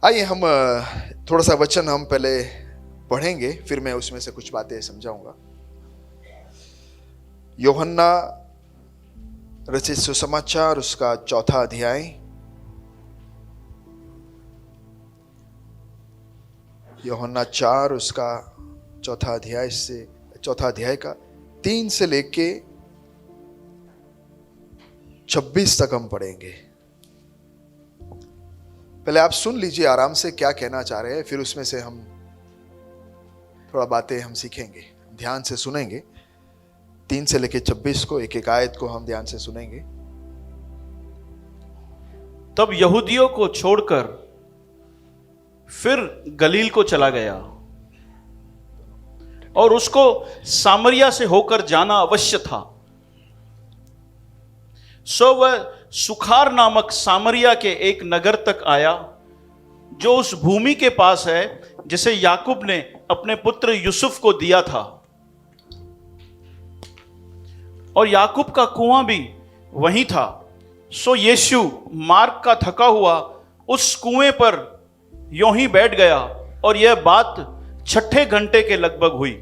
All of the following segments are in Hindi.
आइए हम थोड़ा सा वचन हम पहले पढ़ेंगे, फिर मैं उसमें से कुछ बातें समझाऊंगा। यूहन्ना रचित सुसमाचार उसका 4 अध्याय, यूहन्ना 4 उसका 4 अध्याय का 3 से लेके 26 तक हम पढ़ेंगे। पहले आप सुन लीजिए आराम से क्या कहना चाह रहे हैं, फिर उसमें से हम थोड़ा बातें हम सीखेंगे, ध्यान से सुनेंगे। 3 से लेके 26 को, एक एक आयत को हम ध्यान से सुनेंगे। तब यहूदियों को छोड़कर फिर गलील को चला गया और उसको सामरिया से होकर जाना अवश्य था। सो वह सुखार नामक सामरिया के एक नगर तक आया, जो उस भूमि के पास है जिसे याकूब ने अपने पुत्र यूसुफ को दिया था, और याकूब का कुआं भी वहीं था। सो यीशु मार्ग का थका हुआ उस कुएं पर यों ही बैठ गया, और यह बात 6ठे घंटे के लगभग हुई।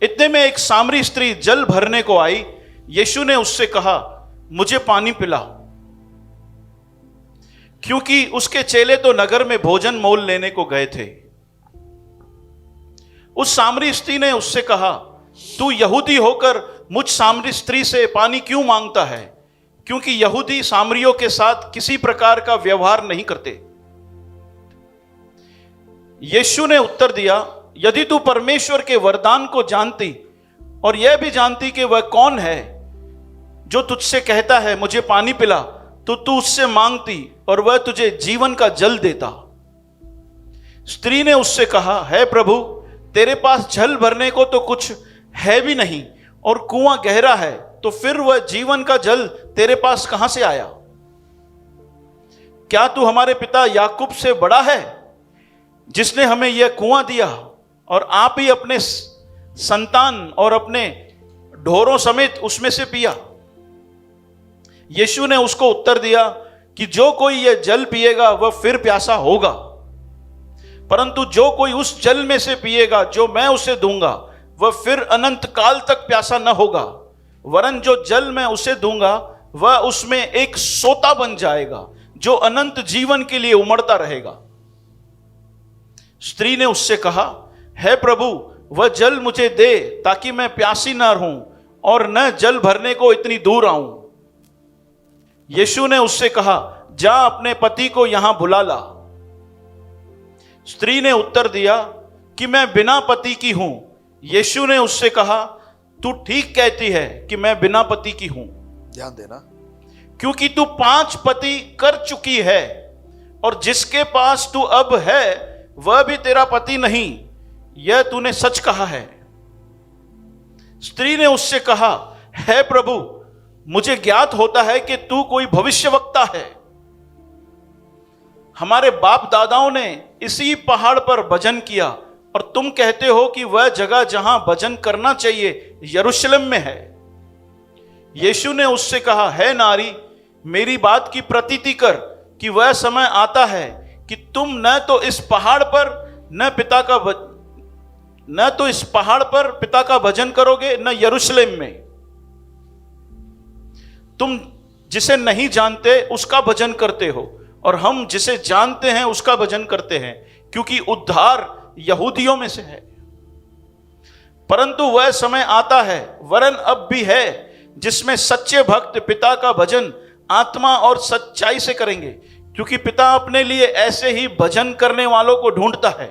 इतने में एक सामरी स्त्री जल भरने को आई। यीशु ने उससे कहा, मुझे पानी पिला, क्योंकि उसके चेले तो नगर में भोजन मोल लेने को गए थे। उस सामरी स्त्री ने उससे कहा, तू यहूदी होकर मुझ सामरी स्त्री से पानी क्यों मांगता है? क्योंकि यहूदी सामरियों के साथ किसी प्रकार का व्यवहार नहीं करते। यीशु ने उत्तर दिया, यदि तू परमेश्वर के वरदान को जानती और यह भी जानती कि वह कौन है जो तुझसे कहता है मुझे पानी पिला, तो तू उससे मांगती और वह तुझे जीवन का जल देता। स्त्री ने उससे कहा, है प्रभु, तेरे पास जल भरने को तो कुछ है भी नहीं, और कुआं गहरा है, तो फिर वह जीवन का जल तेरे पास कहां से आया? क्या तू हमारे पिता याकूब से बड़ा है, जिसने हमें यह कुआं दिया, और आप ही अपने संतान और अपने ढोरों समेत उसमें से पिया? यीशु ने उसको उत्तर दिया कि जो कोई यह जल पिएगा वह फिर प्यासा होगा, परंतु जो कोई उस जल में से पिएगा जो मैं उसे दूंगा, वह फिर अनंत काल तक प्यासा न होगा, वरन जो जल मैं उसे दूंगा वह उसमें एक सोता बन जाएगा, जो अनंत जीवन के लिए उमड़ता रहेगा। स्त्री ने उससे कहा, है प्रभु, वह जल मुझे दे, ताकि मैं प्यासी न रहूं और न जल भरने को इतनी दूर आऊं। यीशु ने उससे कहा, जा अपने पति को यहां बुला ला। स्त्री ने उत्तर दिया कि मैं बिना पति की हूं। यीशु ने उससे कहा, तू ठीक कहती है कि मैं बिना पति की हूं। ध्यान देना, क्योंकि तू 5 पति कर चुकी है, और जिसके पास तू अब है वह भी तेरा पति नहीं, यह तूने सच कहा है। स्त्री ने उससे कहा, है प्रभु, मुझे ज्ञात होता है कि तू कोई भविष्यवक्ता है। हमारे बाप दादाओं ने इसी पहाड़ पर भजन किया, और तुम कहते हो कि वह जगह जहां भजन करना चाहिए यरूशलेम में है। यीशु ने उससे कहा, है नारी, मेरी बात की प्रतीति कर कि वह समय आता है कि तुम न तो इस पहाड़ पर पिता का भजन करोगे, न यरूशलेम में। तुम जिसे नहीं जानते उसका भजन करते हो, और हम जिसे जानते हैं उसका भजन करते हैं, क्योंकि उद्धार यहूदियों में से है। परंतु वह समय आता है, वरन अब भी है, जिसमें सच्चे भक्त पिता का भजन आत्मा और सच्चाई से करेंगे, क्योंकि पिता अपने लिए ऐसे ही भजन करने वालों को ढूंढता है।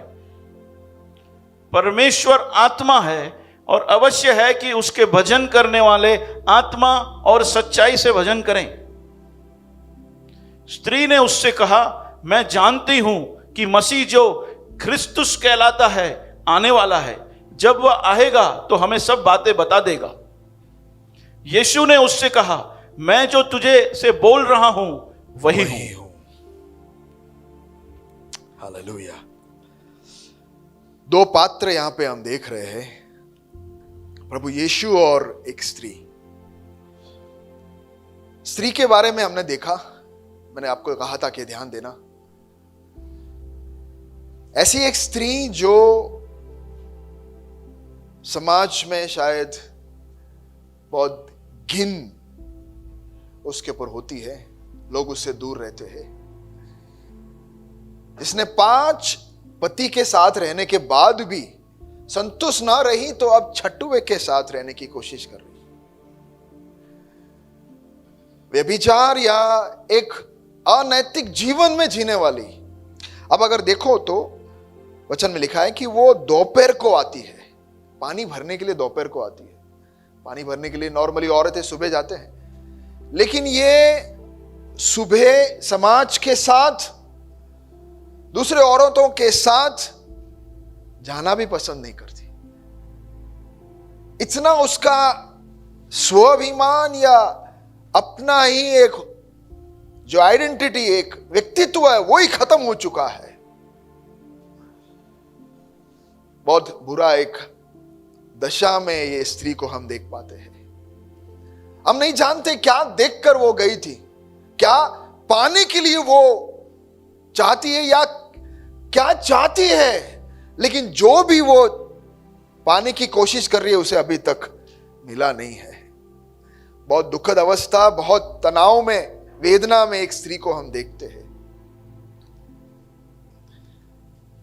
परमेश्वर आत्मा है, और अवश्य है कि उसके भजन करने वाले आत्मा और सच्चाई से भजन करें। स्त्री ने उससे कहा, मैं जानती हूं कि मसीह जो क्रिस्तुस कहलाता है आने वाला है। जब वह आएगा तो हमें सब बातें बता देगा। यीशु ने उससे कहा, मैं जो तुझे से बोल रहा हूं वही हूं। हालेलुया। 2 पात्र यहां पे हम देख रहे हैं, प्रभु यीशु और एक स्त्री। स्त्री के बारे में हमने देखा, मैंने आपको कहा था कि ध्यान देना, ऐसी एक स्त्री जो समाज में शायद बहुत घिन उसके ऊपर होती है, लोग उससे दूर रहते हैं, जिसने 5 पति के साथ रहने के बाद भी संतुष्ट ना रही तो अब 6वें के साथ रहने की कोशिश कर रही। व्यभिचार या एक अनैतिक जीवन में जीने वाली। अब अगर देखो तो वचन में लिखा है कि वो दोपहर को आती है, पानी भरने के लिए दोपहर को आती है। पानी भरने के लिए नॉर्मली औरतें सुबह जाते हैं, लेकिन ये सुबह समाज के साथ, दूसरे औरतों के साथ जाना भी पसंद नहीं करती। इतना उसका स्वाभिमान या अपना ही एक जो आइडेंटिटी, एक व्यक्तित्व है, वो ही खत्म हो चुका है। बहुत बुरा एक दशा में ये स्त्री को हम देख पाते हैं। हम नहीं जानते क्या देखकर वो गई थी, क्या पाने के लिए वो चाहती है या क्या चाहती है, लेकिन जो भी वो पाने की कोशिश कर रही है उसे अभी तक मिला नहीं है। बहुत दुखद अवस्था, बहुत तनाव में, वेदना में एक स्त्री को हम देखते हैं।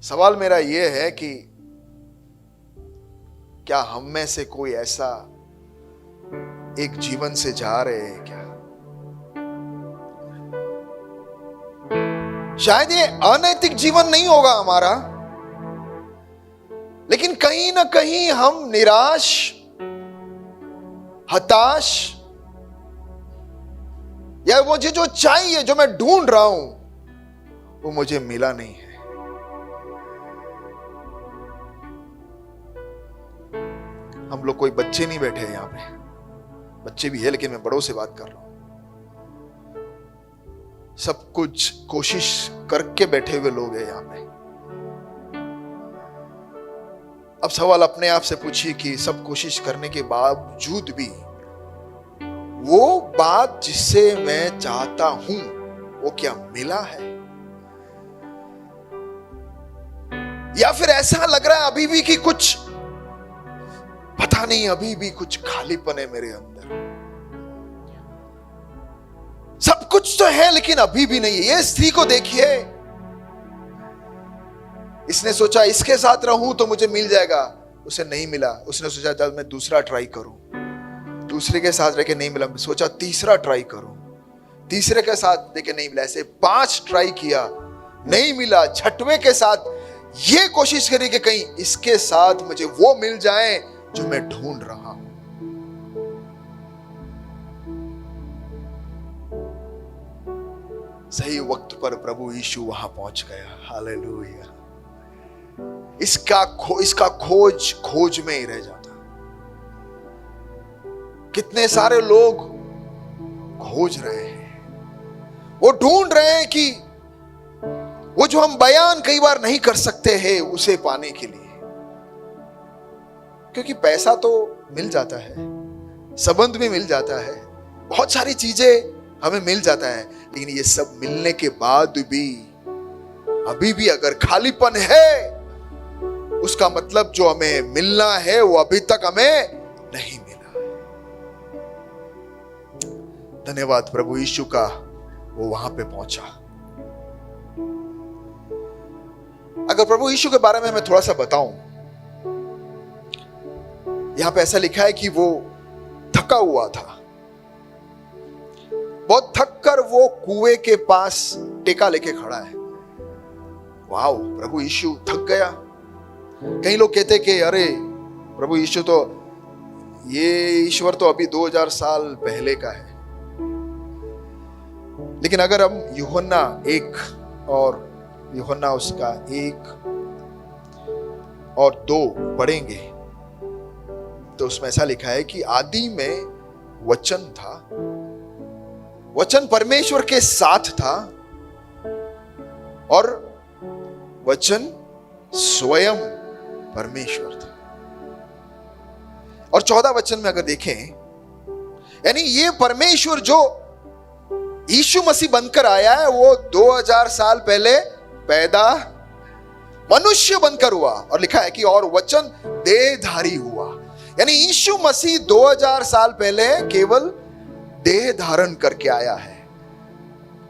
सवाल मेरा यह है कि क्या हम में से कोई ऐसा एक जीवन से जा रहे हैं क्या? शायद ये अनैतिक जीवन नहीं होगा हमारा, लेकिन कहीं ना कहीं हम निराश, हताश, या मुझे जो चाहिए, जो मैं ढूंढ रहा हूं, वो मुझे मिला नहीं है। हम लोग कोई बच्चे नहीं बैठे हैं यहां पे, बच्चे भी है लेकिन मैं बड़ों से बात कर रहा हूं। सब कुछ कोशिश करके बैठे हुए लोग हैं यहां पे। अब सवाल अपने आप से पूछिए कि सब कोशिश करने के बावजूद भी वो बात जिसे मैं चाहता हूं वो क्या मिला है? या फिर ऐसा लग रहा है अभी भी कि कुछ पता नहीं, अभी भी कुछ खालीपन है मेरे अंदर। सब कुछ तो है लेकिन अभी भी नहीं है। ये स्त्री को देखिए, इसने सोचा इसके साथ रहूं तो मुझे मिल जाएगा, उसे नहीं मिला। उसने सोचा चल मैं दूसरा ट्राई करूं, दूसरे के साथ रह के नहीं मिला, सोचा तीसरा ट्राई करूं, तीसरे के साथ देखे नहीं मिला, ऐसे 5 ट्राई किया, नहीं मिला। 6वें के साथ ये कोशिश करी कि कहीं इसके साथ मुझे वो मिल जाए जो मैं ढूंढ रहा हूं। सही वक्त पर प्रभु यीशु वहां पहुंच गया। हालेलुया। इसका खोज में ही रह जाता। कितने सारे लोग खोज रहे हैं, वो ढूंढ रहे हैं कि वो जो हम बयान कई बार नहीं कर सकते हैं उसे पाने के लिए, क्योंकि पैसा तो मिल जाता है, संबंध भी मिल जाता है, बहुत सारी चीजें हमें मिल जाता है, लेकिन ये सब मिलने के बाद भी अभी भी अगर खालीपन है, उसका मतलब जो हमें मिलना है वो अभी तक हमें नहीं मिला है। धन्यवाद प्रभु यीशु का, वो वहां पे पहुंचा। अगर प्रभु यीशु के बारे में मैं थोड़ा सा बताऊं, यहां पे ऐसा लिखा है कि वो थका हुआ था, बहुत थक कर वो कुएं के पास टेका लेके खड़ा है। वाओ, प्रभु यीशु थक गया। कई लोग कहते कि अरे प्रभु यीशु तो, ये ईश्वर तो अभी 2000 साल पहले का है। लेकिन अगर हम यूहन्ना 1 और यूहन्ना उसका 1 और 2 पढ़ेंगे तो उसमें ऐसा लिखा है कि आदि में वचन था, वचन परमेश्वर के साथ था और वचन स्वयं परमेश्वर था। और 14 वचन में अगर देखें, यानी ये परमेश्वर जो यीशु मसीह बनकर आया है, वो 2000 साल पहले पैदा मनुष्य बनकर हुआ, और लिखा है कि और वचन देहधारी हुआ। यानी यीशु मसीह 2000 साल पहले केवल देह धारण करके आया है,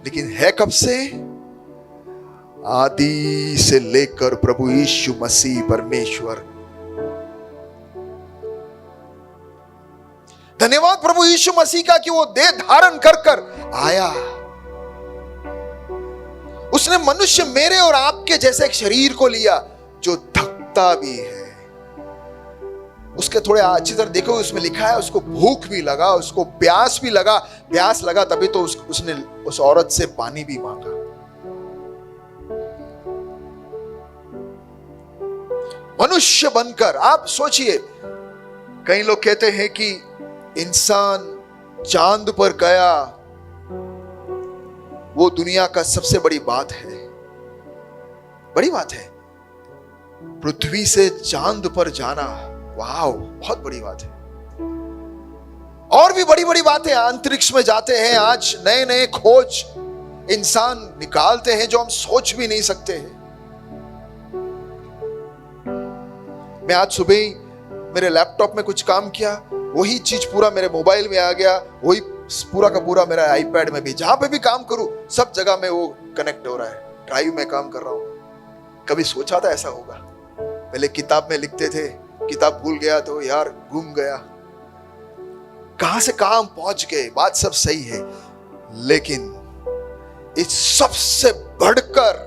लेकिन है कब से? आदि से लेकर प्रभु यीशु मसीह परमेश्वर। धन्यवाद प्रभु यीशु मसीह का कि वो देह धारण कर कर आया। उसने मनुष्य मेरे और आपके जैसे एक शरीर को लिया जो थकता भी है। उसके थोड़े अच्छी तरह देखो, उसमें लिखा है उसको भूख भी लगा, उसको प्यास भी लगा। प्यास लगा तभी तो उसने उस औरत से पानी भी मांगा। मनुष्य बनकर, आप सोचिए, कई लोग कहते हैं कि इंसान चांद पर गया, वो दुनिया का सबसे बड़ी बात है। बड़ी बात है पृथ्वी से चांद पर जाना, वाह बहुत बड़ी बात है। और भी बड़ी बड़ी बातें, अंतरिक्ष में जाते हैं। आज नए नए खोज इंसान निकालते हैं जो हम सोच भी नहीं सकते हैं। मैं आज सुबह ही मेरे लैपटॉप में कुछ काम किया, वही चीज पूरा मेरे मोबाइल में आ गया, वही पूरा का पूरा मेरा आईपैड में भी। जहां पे भी काम करूं सब जगह में वो कनेक्ट हो रहा है। ड्राइव में काम कर रहा हूं। कभी सोचा था ऐसा होगा? पहले किताब में लिखते थे, किताब भूल गया तो यार गुम गया, कहां से कहां पहुंच गए। बात सब सही है, लेकिन इस सबसे बढ़कर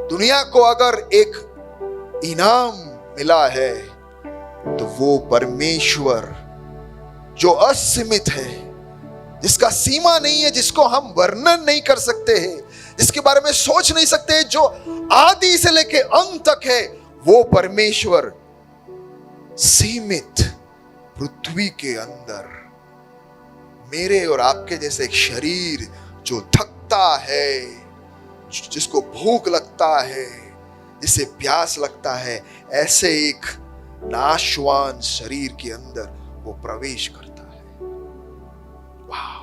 दुनिया को अगर एक इनाम मिला है तो वो परमेश्वर जो असीमित है, जिसका सीमा नहीं है, जिसको हम वर्णन नहीं कर सकते हैं, जिसके बारे में सोच नहीं सकते, जो आदि से लेके अंत तक है, वो परमेश्वर सीमित पृथ्वी के अंदर मेरे और आपके जैसे एक शरीर जो थकता है, जिसको भूख लगता है, जिसे प्यास लगता है, ऐसे एक नाशवान शरीर के अंदर वो प्रवेश करता है। वाह!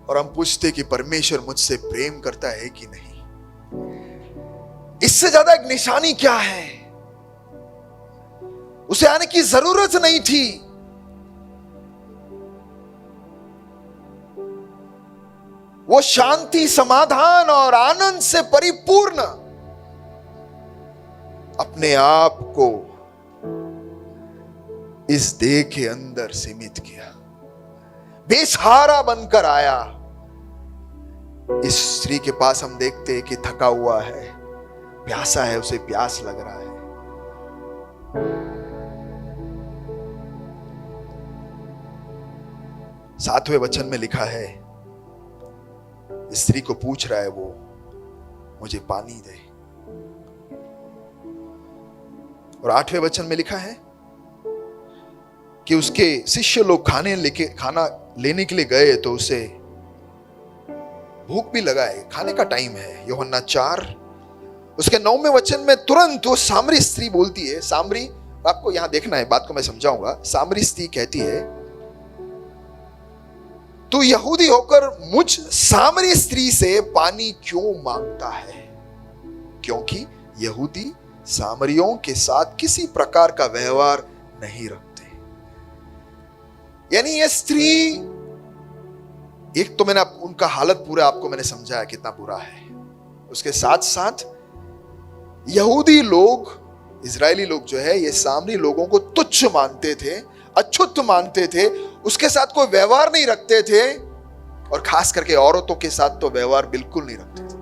और हम पूछते कि परमेश्वर मुझसे प्रेम करता है कि नहीं। इससे ज्यादा एक निशानी क्या है? उसे आने की जरूरत नहीं थी। वो शांति, समाधान और आनंद से परिपूर्ण अपने आप को इस देह के अंदर सीमित किया, बेसहारा बनकर आया। इस स्त्री के पास हम देखते हैं कि थका हुआ है, प्यासा है, उसे प्यास लग रहा है। सातवें वचन में लिखा है, स्त्री को पूछ रहा है वो, मुझे पानी दे। और 8वें वचन में लिखा है कि उसके शिष्य लोग खाना लेने के लिए गए तो उसे भूख भी लगा है, खाने का टाइम है। यूहन्ना 4 उसके 9वें वचन में तुरंत वो सामरी स्त्री बोलती है। सामरी, आपको यहां देखना है, बात को मैं समझाऊंगा। सामरी स्त्री कहती है, तू यहूदी होकर मुझ सामरी स्त्री से पानी क्यों मांगता है? क्योंकि यहूदी सामरियों के साथ किसी प्रकार का व्यवहार नहीं रखते। यानी ये स्त्री, एक तो मैंने उनका हालत पूरा आपको मैंने समझाया कितना बुरा है, उसके साथ साथ यहूदी लोग, इजरायली लोग जो है, ये सामरी लोगों को तुच्छ मानते थे, अछूत मानते थे, उसके साथ कोई व्यवहार नहीं रखते थे, और खास करके औरतों के साथ तो व्यवहार बिल्कुल नहीं रखते थे।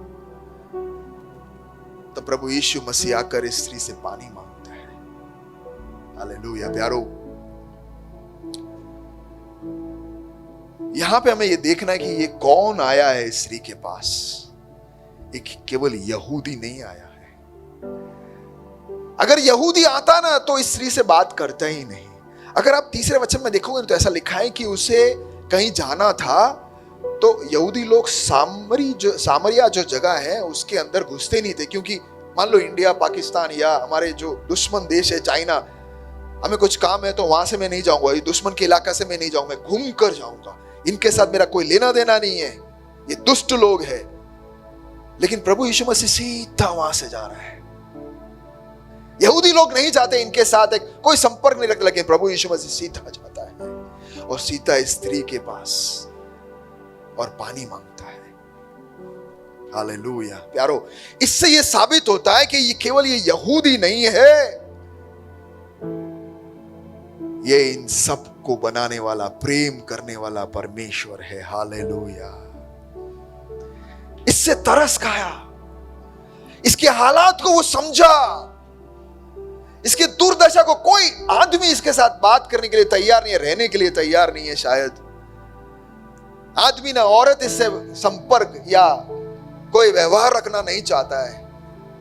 तो प्रभु यीशु मसीह आकर इस स्त्री से पानी मांगता है। हालेलुया प्यारो, यहां पे हमें यह देखना है कि ये कौन आया है इस स्त्री के पास। एक केवल यहूदी नहीं आया है। अगर यहूदी आता ना तो इस स्त्री से बात करता ही नहीं। अगर आप तीसरे वचन में देखोगे तो ऐसा लिखा है कि उसे कहीं जाना था, तो यहूदी लोग सामरिया जो जगह है उसके अंदर घुसते नहीं थे। क्योंकि मान लो इंडिया, पाकिस्तान या हमारे जो दुश्मन देश है चाइना, हमें कुछ काम है तो वहां से मैं नहीं जाऊंगा, दुश्मन के इलाका से मैं नहीं जाऊंगा, मैं घूम कर जाऊंगा। इनके साथ मेरा कोई लेना देना नहीं है, ये दुष्ट लोग हैं। लेकिन प्रभु यीशु मसीह सीधा वहां से जा रहा है। यहूदी लोग नहीं चाहते इनके साथ एक कोई संपर्क नहीं रखते, लेकिन प्रभु यीशु मसीह सीधा जाता है और सीधा स्त्री के पास और पानी मांगता है। हालेलुया प्यारो, इससे यह साबित होता है कि ये केवल ये यहूदी नहीं है, ये इन सब को बनाने वाला, प्रेम करने वाला परमेश्वर है। हालेलुया। इससे तरस खाया, इसके हालात को वो समझा, इसकी दुर्दशा को। कोई आदमी इसके साथ बात करने के लिए तैयार नहीं है, रहने के लिए तैयार नहीं है। शायद आदमी ना औरत इससे संपर्क या कोई व्यवहार रखना नहीं चाहता है।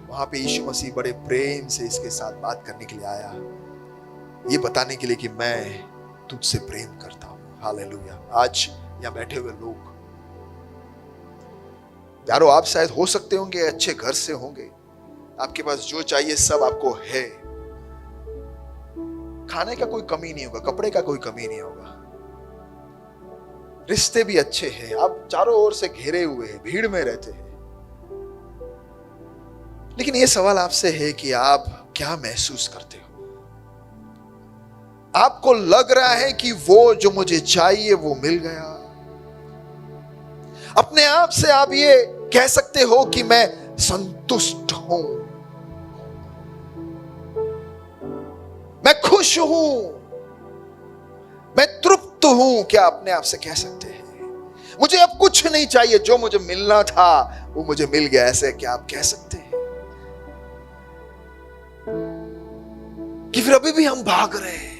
वहां पे यीशु मसीह बड़े प्रेम से इसके साथ बात करने के लिए आया, ये बताने के लिए कि मैं तुझसे प्रेम करता हूं। हालेलुया। आज यहां बैठे हुए लोग यारो, आप शायद हो सकते होंगे अच्छे घर से होंगे, आपके पास जो चाहिए सब आपको है, खाने का कोई कमी नहीं होगा, कपड़े का कोई कमी नहीं होगा, रिश्ते भी अच्छे हैं, आप चारों ओर से घेरे हुए हैं, भीड़ में रहते हैं। लेकिन यह सवाल आपसे है कि आप क्या महसूस करते हो? आपको लग रहा है कि वो जो मुझे चाहिए वो मिल गया? अपने आप से आप ये कह सकते हो कि मैं संतुष्ट हूं, मैं खुश हूं, मैं तृप्त हूं? क्या अपने आप से कह सकते हैं? मुझे अब कुछ नहीं चाहिए, जो मुझे मिलना था वो मुझे मिल गया, ऐसे क्या आप कह सकते हैं? कि फिर अभी भी हम भाग रहे हैं,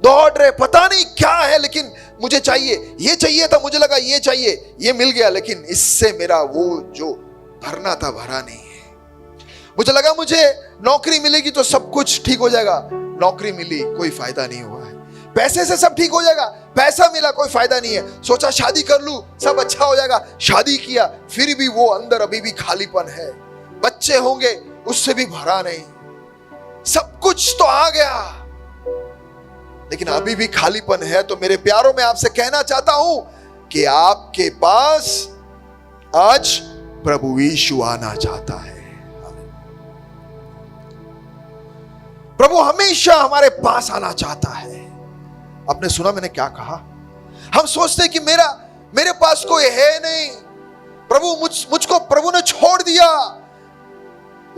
दौड़ रहे, पता नहीं क्या है, लेकिन मुझे चाहिए, ये चाहिए था, मुझे लगा ये चाहिए, ये मिल गया, लेकिन इससे मेरा वो जो भरना था भरा नहीं है। मुझे लगा मुझे नौकरी मिलेगी तो सब कुछ ठीक हो जाएगा, नौकरी मिली कोई फायदा नहीं हुआ है। पैसे से सब ठीक हो जाएगा, पैसा मिला कोई फायदा नहीं है। सोचा शादी कर लूं सब अच्छा हो जाएगा, शादी किया फिर भी वो अंदर अभी भी खालीपन है। बच्चे होंगे उससे भी भरा नहीं, सब कुछ तो आ गया लेकिन अभी भी खालीपन है। तो मेरे प्यारों में आपसे कहना चाहता हूं कि आपके पास आज प्रभु यीशु आना चाहता है। प्रभु हमेशा हमारे पास आना चाहता है। आपने सुना मैंने क्या कहा? हम सोचते हैं कि मेरे पास कोई है नहीं, प्रभु मुझको प्रभु ने छोड़ दिया,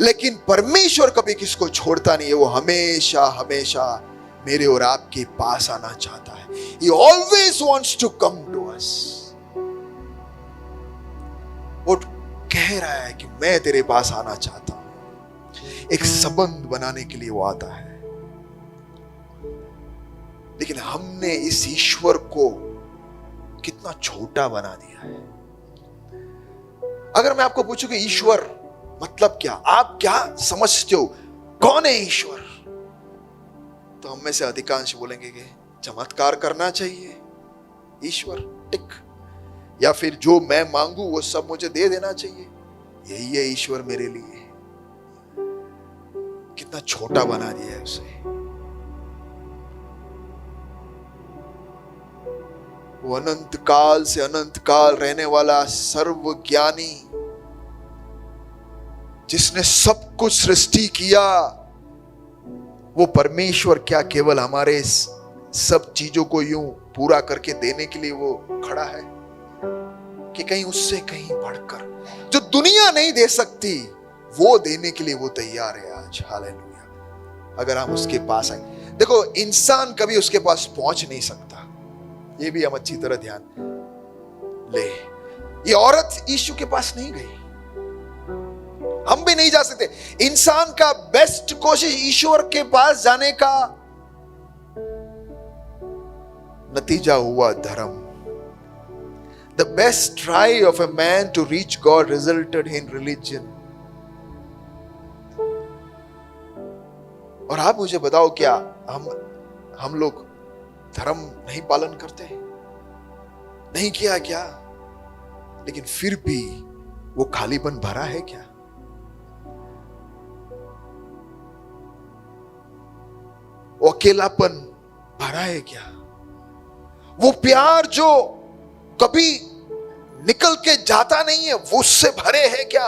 लेकिन परमेश्वर कभी किसको छोड़ता नहीं है। वो हमेशा हमेशा मेरे और आपके पास आना चाहता है। He always wants to come to us. वो कह रहा है कि मैं तेरे पास आना चाहता हूं। एक संबंध बनाने के लिए वो आता है। लेकिन हमने इस ईश्वर को कितना छोटा बना दिया है। अगर मैं आपको पूछूं कि ईश्वर मतलब क्या, आप क्या समझते हो? कौन है ईश्वर? तो हम में से अधिकांश बोलेंगे कि चमत्कार करना चाहिए ईश्वर, टिक, या फिर जो मैं मांगू वो सब मुझे दे देना चाहिए, यही है ईश्वर मेरे लिए। कितना छोटा बना दिया है उसे। वो अनंत काल से अनंत काल रहने वाला सर्वज्ञानी, जिसने सब कुछ सृष्टि किया, वो परमेश्वर क्या केवल हमारे सब चीजों को यूं पूरा करके देने के लिए वो खड़ा है? कि कहीं उससे कहीं बढ़कर जो दुनिया नहीं दे सकती वो देने के लिए वो तैयार है आज। हालेलुया। अगर हम उसके पास आए, देखो इंसान कभी उसके पास पहुंच नहीं सकता, ये भी हम अच्छी तरह ध्यान ले। ये औरत यीशु के पास नहीं गई, हम भी नहीं जा सकते। इंसान का बेस्ट कोशिश ईश्वर के पास जाने का नतीजा हुआ धर्म। The best try of a man to reach God resulted in religion. और आप मुझे बताओ, क्या हम लोग धर्म नहीं पालन करते? नहीं किया क्या? लेकिन फिर भी वो खालीपन भरा है क्या? वो अकेलापन भरा है क्या? वो प्यार जो कभी निकल के जाता नहीं है, वो उससे भरे है क्या?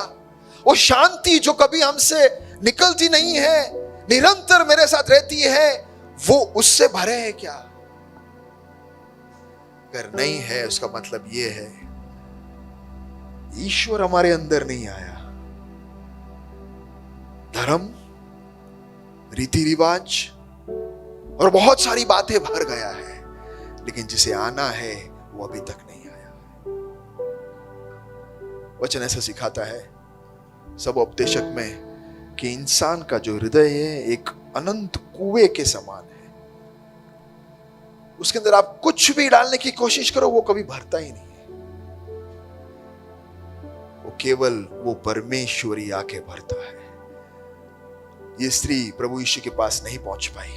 वो शांति जो कभी हमसे निकलती नहीं है, निरंतर मेरे साथ रहती है, वो उससे भरे है क्या? अगर नहीं है, उसका मतलब ये है ईश्वर हमारे अंदर नहीं आया। धर्म, रीति रिवाज और बहुत सारी बातें भर गया है, लेकिन जिसे आना है वो अभी तक नहीं आया। वचन ऐसा सिखाता है सब उपदेशक में कि इंसान का जो हृदय है एक अनंत कुएं के समान है। उसके अंदर आप कुछ भी डालने की कोशिश करो, वो कभी भरता ही नहीं है। वो केवल वो परमेश्वरी आके भरता है। ये स्त्री प्रभु यीशु के पास नहीं पहुंच पाई,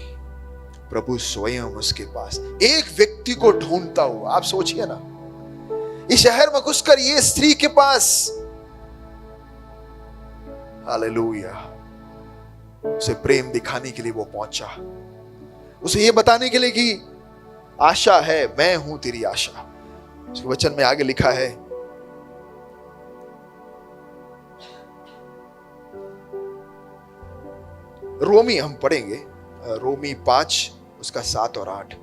प्रभु स्वयं उसके पास एक व्यक्ति को ढूंढता हुआ। आप सोचिए ना, इस शहर में घुसकर ये स्त्री के पास, हालेलुया, उसे प्रेम दिखाने के लिए वो पहुंचा, उसे ये बताने के लिए कि आशा है, मैं हूं तेरी आशा। उसके वचन में आगे लिखा है, रोमी हम पढ़ेंगे, रोमी 5 उसका 7 और 8।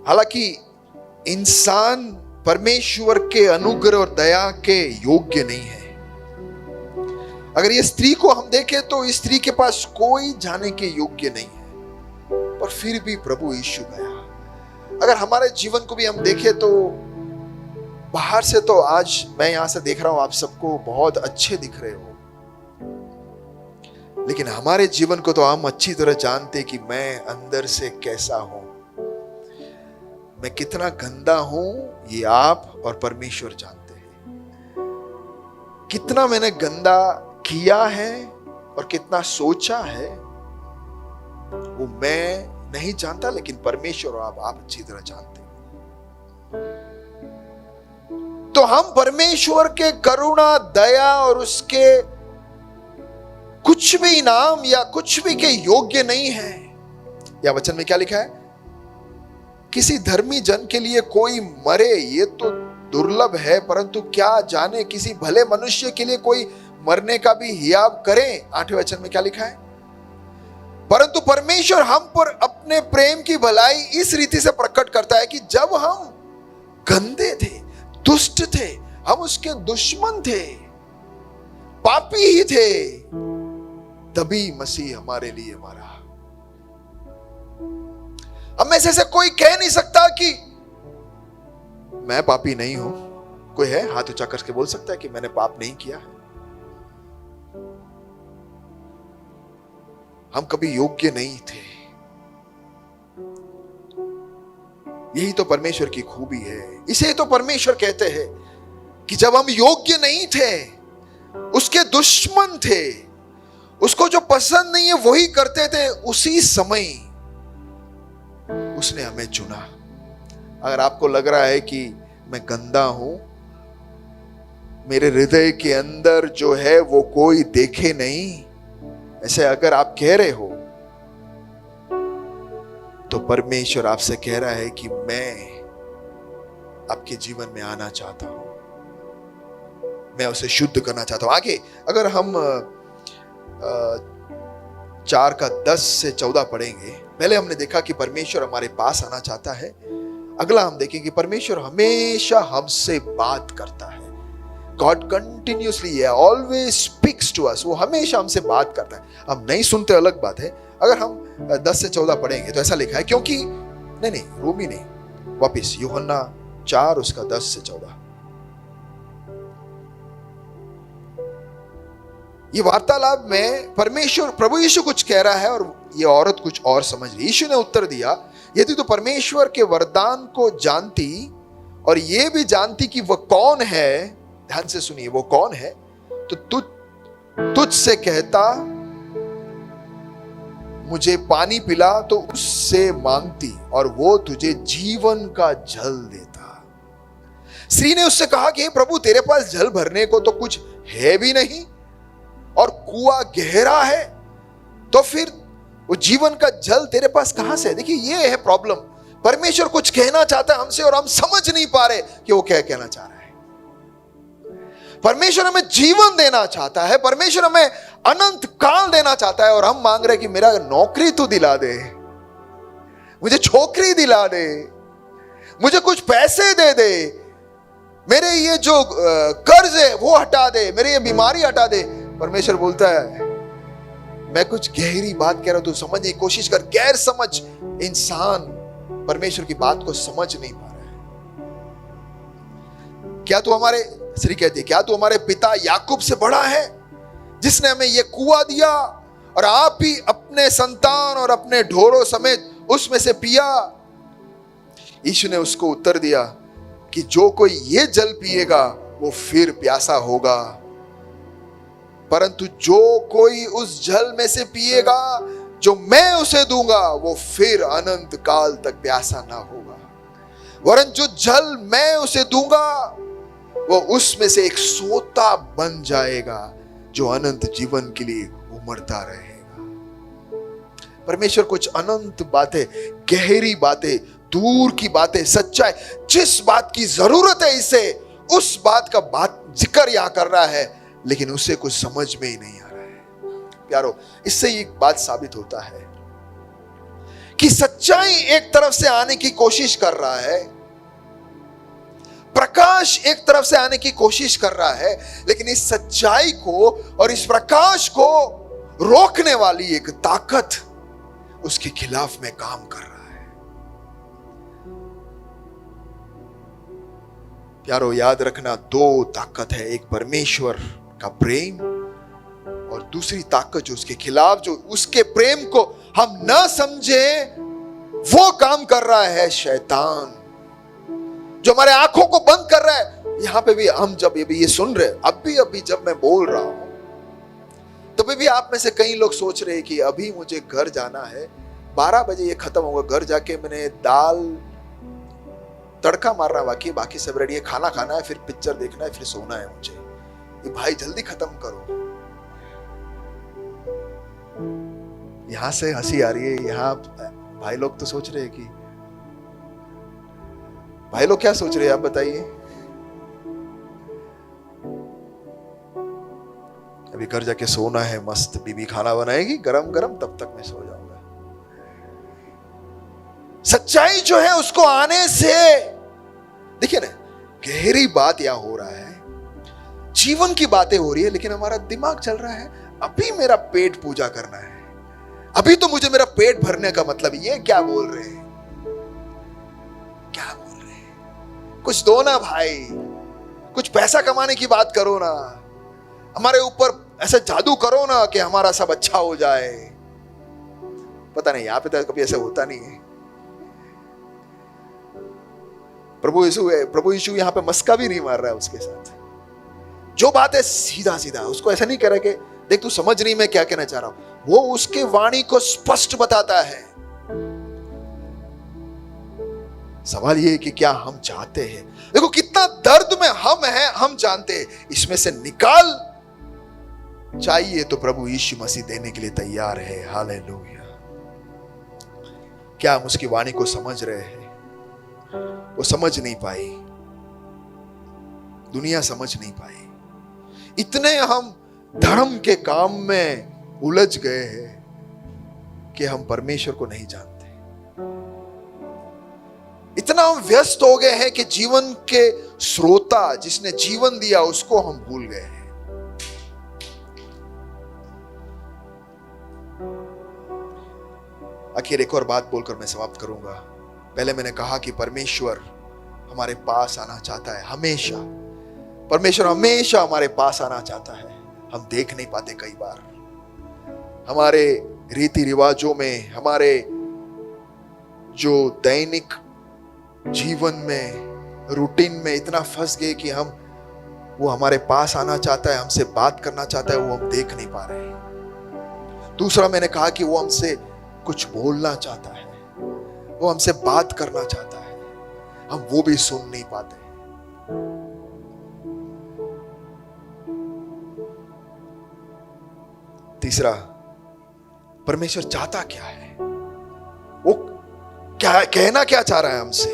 हालांकि इंसान परमेश्वर के अनुग्रह और दया के योग्य नहीं है। अगर ये स्त्री को हम देखें तो इस स्त्री के पास कोई जाने के योग्य नहीं है, पर फिर भी प्रभु यीशु गया। अगर हमारे जीवन को भी हम देखें तो बाहर से तो आज मैं यहां से देख रहा हूं, आप सबको बहुत अच्छे दिख रहे हो, लेकिन हमारे जीवन को तो हम अच्छी तरह जानते कि मैं अंदर से कैसा हूं, मैं कितना गंदा हूं, ये आप और परमेश्वर जानते हैं। कितना मैंने गंदा किया है और कितना सोचा है वो मैं नहीं जानता, लेकिन परमेश्वर और आप अच्छी तरह जानते हैं। तो हम परमेश्वर के करुणा, दया और उसके कुछ भी इनाम या कुछ भी के योग्य नहीं है। या वचन में क्या लिखा है, किसी धर्मी जन के लिए कोई मरे ये तो दुर्लभ है, परंतु क्या जाने किसी भले मनुष्य के लिए कोई मरने का भी हियाव करें। 8वें वचन में क्या लिखा है, परंतु परमेश्वर हम पर अपने प्रेम की भलाई इस रीति से प्रकट करता है कि जब हम गंदे थे, दुष्ट थे, हम उसके दुश्मन थे, पापी ही थे, तभी मसीह हमारे लिए मरा। अब में से कोई कह नहीं सकता कि मैं पापी नहीं हूं। कोई है हाथ ऊंचा करके बोल सकता है कि मैंने पाप नहीं किया है? हम कभी योग्य नहीं थे। यही तो परमेश्वर की खूबी है। इसे तो परमेश्वर कहते हैं कि जब हम योग्य नहीं थे, उसके दुश्मन थे, उसको जो पसंद नहीं है वही करते थे, उसी समय उसने हमें चुना। अगर आपको लग रहा है कि मैं गंदा हूं, मेरे हृदय के अंदर जो है वो कोई देखे नहीं, ऐसे अगर आप कह रहे हो, तो परमेश्वर आपसे कह रहा है कि मैं आपके जीवन में आना चाहता हूं, मैं उसे शुद्ध करना चाहता हूं। आगे अगर हम 4 का 10 से 14 पढ़ेंगे, पहले हमने देखा कि परमेश्वर हमारे पास आना चाहता है। अगला हम देखेंगे परमेश्वर हमेशा हमसे बात करता है। God continuously always speaks to us। वो हमेशा हमसे बात करता है। हम नहीं सुनते अलग बात है। अगर हम 10 से 14 पढ़ेंगे तो ऐसा लिखा है, क्योंकि नहीं रोमी नहीं, वापिस यूहन्ना 4 उसका 10 से 14। ये वार्तालाप में परमेश्वर प्रभु यीशु कुछ कह रहा है और ये औरत कुछ और समझ रही। यीशु ने उत्तर दिया, यदि तो परमेश्वर के वरदान को जानती और ये भी जानती कि वह कौन है, ध्यान से सुनिए, वो कौन है, तो तुझसे कहता मुझे पानी पिला तो उससे मांगती और वो तुझे जीवन का जल देता। स्त्री ने उससे कहा कि प्रभु तेरे पास जल भरने को तो कुछ है भी नहीं और कुआं गहरा है, तो फिर वो जीवन का जल तेरे पास कहां से है? देखिए ये है प्रॉब्लम। परमेश्वर कुछ कहना चाहता है हमसे और हम समझ नहीं पा रहे कि वो क्या कहना चाह रहा है। परमेश्वर हमें जीवन देना चाहता है, परमेश्वर हमें अनंत काल देना चाहता है, और हम मांग रहे हैं कि मेरा नौकरी तो दिला दे, मुझे छोकरी दिला दे, मुझे कुछ पैसे दे दे, मेरे ये जो कर्ज है वो हटा दे, मेरी ये बीमारी हटा दे। परमेश्वर बोलता है मैं कुछ गहरी बात कह रहा हूं, तू समझने की कोशिश कर। गैर समझ इंसान परमेश्वर की बात को समझ नहीं पा रहा है। क्या तू हमारे श्री कहती है, क्या तू हमारे पिता याकूब से बड़ा है जिसने हमें यह कुआं दिया और आप ही अपने संतान और अपने ढोरों समेत उसमें से पिया? यीशु ने उसको उत्तर दिया कि जो कोई ये जल पिएगा वो फिर प्यासा होगा, परंतु जो कोई उस जल में से पिएगा जो मैं उसे दूंगा वो फिर अनंत काल तक प्यासा ना होगा, वरन जो जल मैं उसे दूंगा वो उसमें से एक सोता बन जाएगा जो अनंत जीवन के लिए उमड़ता रहेगा। परमेश्वर कुछ अनंत बातें, गहरी बातें, दूर की बातें, सच्चाई, जिस बात की जरूरत है इसे, उस बात का बात जिक्र यहां कर रहा है, लेकिन उसे कुछ समझ में ही नहीं आ रहा है। प्यारो, इससे एक बात साबित होता है कि सच्चाई एक तरफ से आने की कोशिश कर रहा है, प्रकाश एक तरफ से आने की कोशिश कर रहा है, लेकिन इस सच्चाई को और इस प्रकाश को रोकने वाली एक ताकत उसके खिलाफ में काम कर रहा है। प्यारो, याद रखना, दो ताकत है, एक परमेश्वर का प्रेम और दूसरी ताकत जो उसके खिलाफ, जो उसके प्रेम को हम ना समझे वो काम कर रहा है शैतान, जो हमारे आंखों को बंद कर रहा है। यहां पे भी हम जब ये सुन रहे, अभी जब मैं बोल रहा हूं तभी भी आप में से कई लोग सोच रहे हैं कि अभी मुझे घर जाना है, 12 बजे ये खत्म होगा, घर जाके मैंने दाल तड़का मारना बाकी सब रेडी है, खाना खाना है, फिर पिक्चर देखना है, फिर सोना है मुझे। ये भाई जल्दी खत्म करो। यहां से हंसी आ रही है, यहां भाई लोग तो सोच रहे हैं कि भाई लोग क्या सोच रहे हैं, आप बताइए। अभी घर जाके सोना है, मस्त बीबी खाना बनाएगी गरम गरम, तब तक मैं सो जाऊंगा। सच्चाई जो है उसको आने से, देखिए ना, गहरी बात यहां हो रहा है, जीवन की बातें हो रही है, लेकिन हमारा दिमाग चल रहा है अभी मेरा पेट पूजा करना है, अभी तो मुझे मेरा पेट भरने का मतलब। ये क्या बोल रहे हैं, क्या बोल रहे हैं? कुछ दो ना भाई, कुछ पैसा कमाने की बात करो ना, हमारे ऊपर ऐसा जादू करो ना कि हमारा सब अच्छा हो जाए। पता नहीं, यहां पे तो कभी ऐसा होता नहीं है। प्रभु यीशु यहां पे मस्का भी नहीं मार रहा है उसके साथ। जो बात है सीधा सीधा, उसको ऐसा नहीं कह रहा कि देख तू समझ नहीं मैं क्या कहना चाह रहा हूं, वो उसके वाणी को स्पष्ट बताता है। सवाल ये है कि क्या हम चाहते हैं? देखो कितना दर्द में हम हैं, हम जानते हैं, इसमें से निकाल चाहिए तो प्रभु यीशु मसीह देने के लिए तैयार है। हालेलुया। क्या हम उसकी वाणी को समझ रहे हैं? वो समझ नहीं पाई, दुनिया समझ नहीं पाई। इतने हम धर्म के काम में उलझ गए हैं कि हम परमेश्वर को नहीं जानते। इतना हम व्यस्त हो गए हैं कि जीवन के स्रोता, जिसने जीवन दिया, उसको हम भूल गए हैं। आखिर एक और बात बोलकर मैं समाप्त करूंगा। पहले मैंने कहा कि परमेश्वर हमारे पास आना चाहता है, हमेशा। परमेश्वर हमेशा हमारे पास आना चाहता है, हम देख नहीं पाते। कई बार हमारे रीति रिवाजों में, हमारे जो दैनिक जीवन में, रूटीन में इतना फंस गए कि वो हमारे पास आना चाहता है, हमसे बात करना चाहता है, वो हम देख नहीं पा रहे। दूसरा मैंने कहा कि वो हमसे कुछ बोलना चाहता है, वो हमसे बात करना चाहता है, हम वो भी सुन नहीं पाते। तीसरा, परमेश्वर चाहता क्या है, वो क्या कहना क्या चाह रहा है हमसे।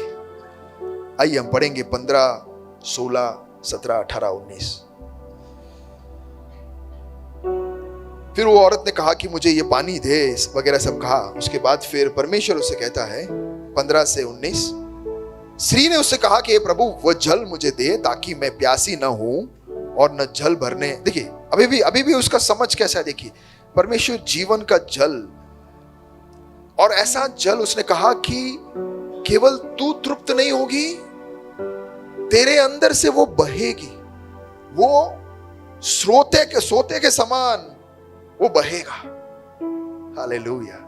आइए हम पढ़ेंगे 15, 16, 17, 18, 19। फिर वो औरत ने कहा कि मुझे ये पानी दे वगैरह सब कहा। उसके बाद फिर परमेश्वर उससे कहता है 15 से 19, स्त्री ने उससे कहा कि प्रभु वो जल मुझे दे ताकि मैं प्यासी न हूं और न जल भरने। देखिए अभी भी उसका समझ कैसा है। देखिए परमेश्वर जीवन का जल, और ऐसा जल उसने कहा कि केवल तू तृप्त नहीं होगी, तेरे अंदर से वो बहेगी, वो सोते के समान वो बहेगा। हालेलुया।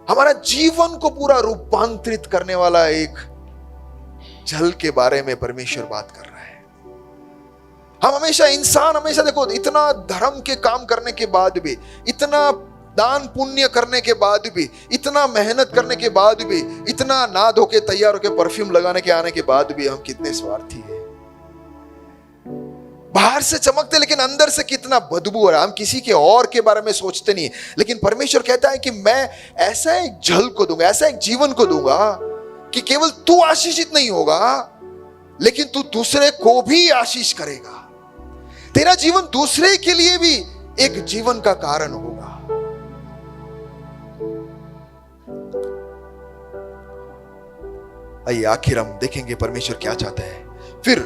हमारा जीवन को पूरा रूपांतरित करने वाला एक जल के बारे में परमेश्वर बात कर रहा है। हम हमेशा देखो, इतना धर्म के काम करने के बाद भी, इतना दान पुण्य करने के बाद भी, इतना मेहनत करने के बाद भी, इतना ना धो के तैयार होके परफ्यूम लगाने के आने के बाद भी हम कितने स्वार्थी हैं। बाहर से चमकते लेकिन अंदर से कितना बदबू हो रहा है। हम किसी के और के बारे में सोचते नहीं। लेकिन परमेश्वर कहता है कि मैं ऐसा एक जल को दूंगा, ऐसा एक जीवन को दूंगा कि केवल तू आशीषित नहीं होगा, लेकिन तू दूसरे को भी आशीष करेगा। तेरा जीवन दूसरे के लिए भी एक जीवन का कारण होगा। आइए आखिर हम देखेंगे परमेश्वर क्या चाहता है। फिर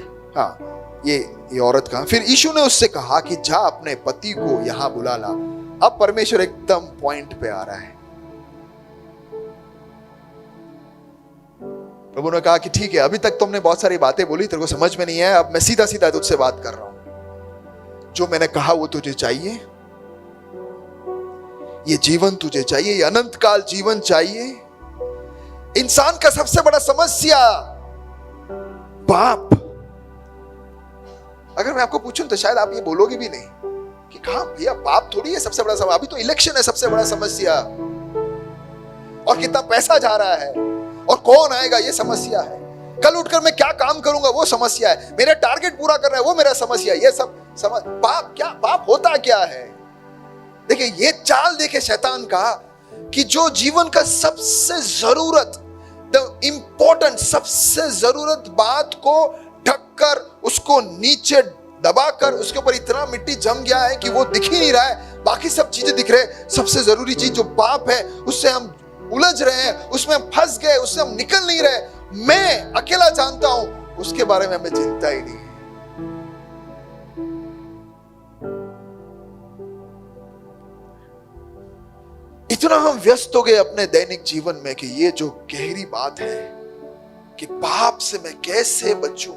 ये औरत का, फिर यीशु ने उससे कहा कि जा अपने पति को यहां बुला ला। अब परमेश्वर एकदम पॉइंट पे आ रहा है। प्रभु ने कहा कि ठीक है, अभी तक तुमने बहुत सारी बातें बोली, तेरे को समझ में नहीं है, अब मैं सीधा सीधा तुझसे बात कर रहा हूं। जो मैंने कहा वो तुझे चाहिए, ये जीवन तुझे चाहिए, ये अनंत काल जीवन चाहिए। इंसान का सबसे बड़ा समस्या पाप। अगर मैं आपको पूछूं तो शायद आप ये बोलोगे भी नहीं कि कहां भैया, पाप थोड़ी है सबसे बड़ा समस्या। अभी तो इलेक्शन है सबसे बड़ा समस्या, और कितना पैसा जा रहा है, और कौन आएगा ये समस्या है। कल उठकर मैं क्या काम करूंगा वो समस्या है। मेरा टारगेट पूरा करना है वो मेरा समस्या है। ये सब पाप क्या, पाप होता क्या है। देखिए ये चाल देखे शैतान का कि जो जीवन का सबसे जरूरत, द इम्पोर्टेंट, सबसे जरूरत बात को ढककर, उसको नीचे दबाकर, उसके ऊपर इतना मिट्टी जम गया है कि वो दिख ही नहीं रहा है, बाकी सब चीजें दिख रहे। सबसे जरूरी चीज जो पाप है उससे हम उलझ रहे हैं, उसमें हम फंस गए, उससे हम निकल नहीं रहे। मैं अकेला जानता हूं, उसके बारे में हमें चिंता ही नहीं है। इतना हम व्यस्त हो गए अपने दैनिक जीवन में कि ये जो गहरी बात है कि पाप से मैं कैसे बचूं,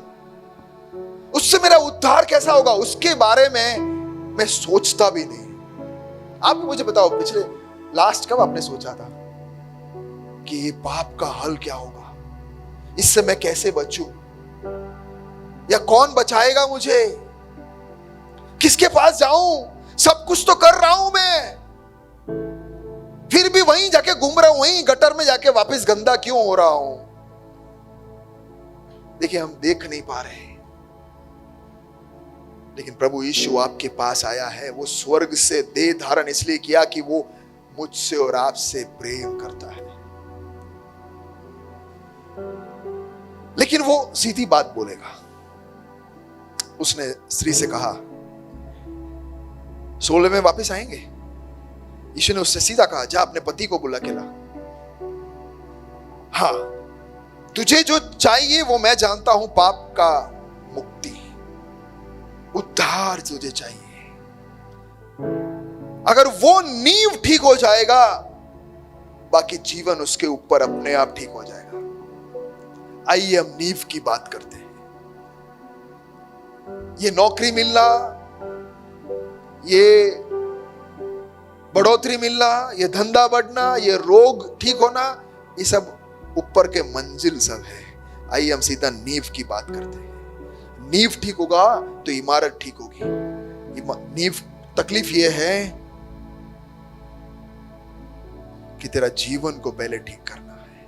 उससे मेरा उद्धार कैसा होगा, उसके बारे में मैं सोचता भी नहीं। आप मुझे बताओ, पिछले लास्ट कब आपने सोचा था कि ये पाप का हल क्या होगा, इससे मैं कैसे बचूं, या कौन बचाएगा मुझे, किसके पास जाऊं। सब कुछ तो कर रहा हूं मैं, फिर भी वहीं जाके घूम रहा हूं, वहीं गटर में जाके वापस गंदा क्यों हो रहा हूं। देखिए हम देख नहीं पा रहे, लेकिन प्रभु यीशु आपके पास आया है। वो स्वर्ग से देह धारण इसलिए किया कि वो मुझसे और आपसे प्रेम करता है। लेकिन वो सीधी बात बोलेगा। उसने स्त्री से कहा, 16 में वापस आएंगे। यीशु ने उससे सीधा कहा, जा अपने पति को बुला के ला। हाँ, तुझे जो चाहिए वो मैं जानता हूं, पाप का मुक्ति, उद्धार तुझे चाहिए। अगर वो नींव ठीक हो जाएगा, बाकी जीवन उसके ऊपर अपने आप ठीक हो जाएगा। आइए हम नींव की बात करते हैं। ये नौकरी मिलना, ये बढ़ोतरी मिलना, ये धंधा बढ़ना, ये रोग ठीक होना, ये सब ऊपर के मंजिल सब है। आइए हम सीधा नींव की बात करते हैं। नींव ठीक होगा तो इमारत ठीक होगी। नींव, तकलीफ ये है कि तेरा जीवन को पहले ठीक करना है।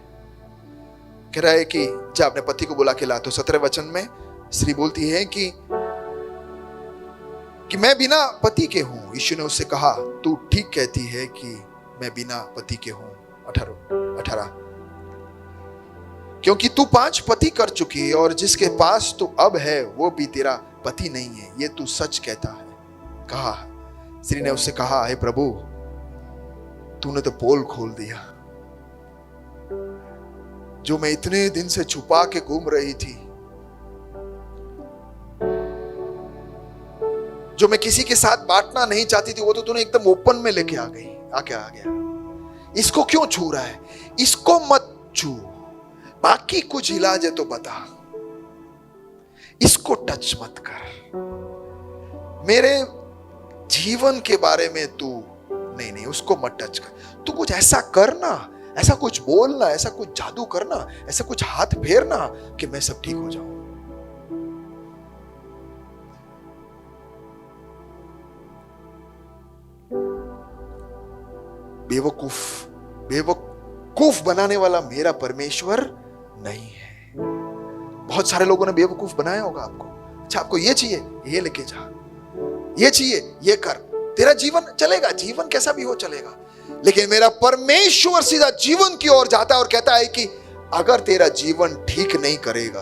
कह रहा है कि जा अपने पति को बुला के ला। तो 17 वचन में स्त्री बोलती है कि मैं बिना पति के हूं। यीशु ने उससे कहा, तू ठीक कहती है कि मैं बिना पति के हूं। 18 क्योंकि तू 5 पति कर चुकी है और जिसके पास तू अब है वो भी तेरा पति नहीं है, ये तू सच कहता है। कहा। स्त्री ने उससे कहा, हे प्रभु, तूने तो पोल खोल दिया। जो मैं इतने दिन से छुपा के घूम रही थी, जो मैं किसी के साथ बांटना नहीं चाहती थी, वो तो तूने एकदम ओपन में लेके आ गया। इसको क्यों छू रहा है? इसको मत छू, बाकी कुछ इलाज है तो बता, इसको टच मत कर। मेरे जीवन के बारे में तू नहीं, उसको मत टच कर। तू कुछ ऐसा करना, ऐसा कुछ बोलना, ऐसा कुछ जादू करना, ऐसा कुछ हाथ फेरना कि मैं सब ठीक हो जाऊं। बेवकूफ बनाने वाला मेरा परमेश्वर नहीं है। बहुत सारे लोगों ने बेवकूफ बनाया होगा आपको। अच्छा, आपको ये चाहिए, ये लेके जा, ये चाहिए, ये कर, तेरा जीवन चलेगा, जीवन कैसा भी हो चलेगा। लेकिन मेरा परमेश्वर सीधा जीवन की ओर जाता है और कहता है कि अगर तेरा जीवन ठीक नहीं करेगा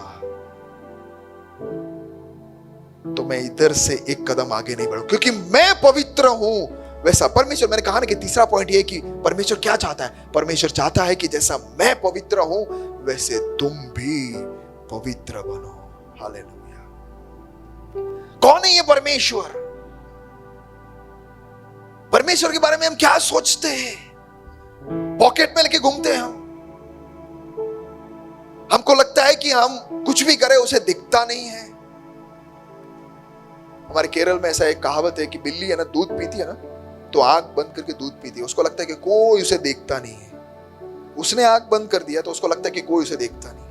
तो मैं इधर से एक कदम आगे नहीं बढ़ूं, क्योंकि मैं पवित्र हूं वैसा परमेश्वर। मैंने कहा ना कि तीसरा पॉइंट ये कि परमेश्वर क्या चाहता है? परमेश्वर चाहता है कि जैसा मैं पवित्र हूं वैसे तुम भी पवित्र बनो। हालेलुया। कौन है ये परमेश्वर? परमेश्वर के बारे में हम क्या सोचते हैं? पॉकेट में लेके घूमते हैं हमको लगता है कि हम कुछ भी करें उसे दिखता नहीं है। हमारे केरल में ऐसा एक कहावत है कि बिल्ली है ना, दूध पीती है ना, तो आंख बंद करके दूध पीती है। उसको लगता है कि कोई उसे देखता नहीं है। उसने आंख बंद कर दिया तो उसको लगता है कि कोई उसे देखता नहीं।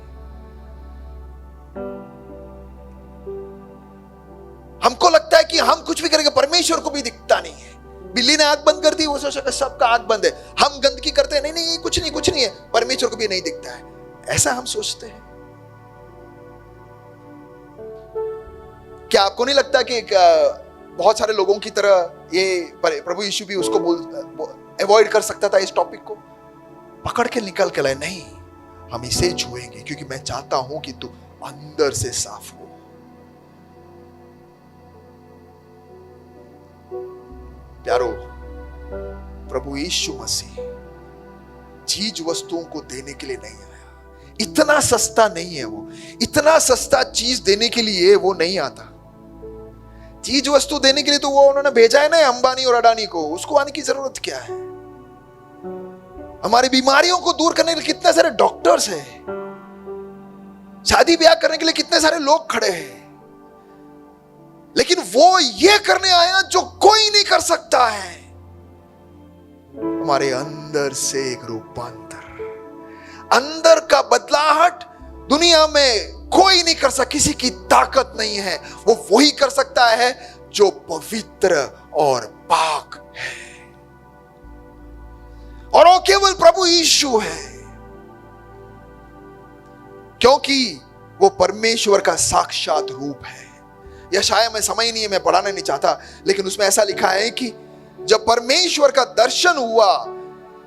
हमको लगता है कि हम कुछ भी करेंगे, परमेश्वर को भी दिखता नहीं है। बिल्ली ने आंख बंद कर दी, वो सोचा सबका आंख बंद है। हम गंदगी करते हैं, नहीं कुछ नहीं है, परमेश्वर को भी नहीं दिखता है। ऐसा हम सोचते हैं। क्या आपको नहीं लगता कि बहुत सारे लोगों की तरह ये प्रभु यीशु भी उसको अवॉइड कर सकता था, इस टॉपिक को पकड़ के निकल के लाए? नहीं, हम इसे छुएंगे क्योंकि मैं चाहता हूं कि तू अंदर से साफ हो। प्यारो, प्रभु यीशु मसीह चीज वस्तुओं को देने के लिए नहीं आया। इतना सस्ता नहीं है वो, इतना सस्ता चीज देने के लिए वो नहीं आता। चीज वस्तु देने के लिए तो वो उन्होंने भेजा है ना अंबानी और अडानी को, उसको आने की जरूरत क्या है? हमारी बीमारियों को दूर करने के लिए कितने सारे डॉक्टर्स हैं, शादी ब्याह करने के लिए कितने सारे लोग खड़े हैं, लेकिन वो ये करने आया जो कोई नहीं कर सकता है। हमारे अंदर से एक रूपांतर, अंदर का बदलाहट दुनिया में कोई नहीं कर सकता, किसी की ताकत नहीं है। वो वही कर सकता है जो पवित्र और पाक है, और वो केवल प्रभु यीशु है, क्योंकि वो परमेश्वर का साक्षात रूप है। यशाया में समय नहीं है, मैं पढ़ाना नहीं चाहता, लेकिन उसमें ऐसा लिखा है कि जब परमेश्वर का दर्शन हुआ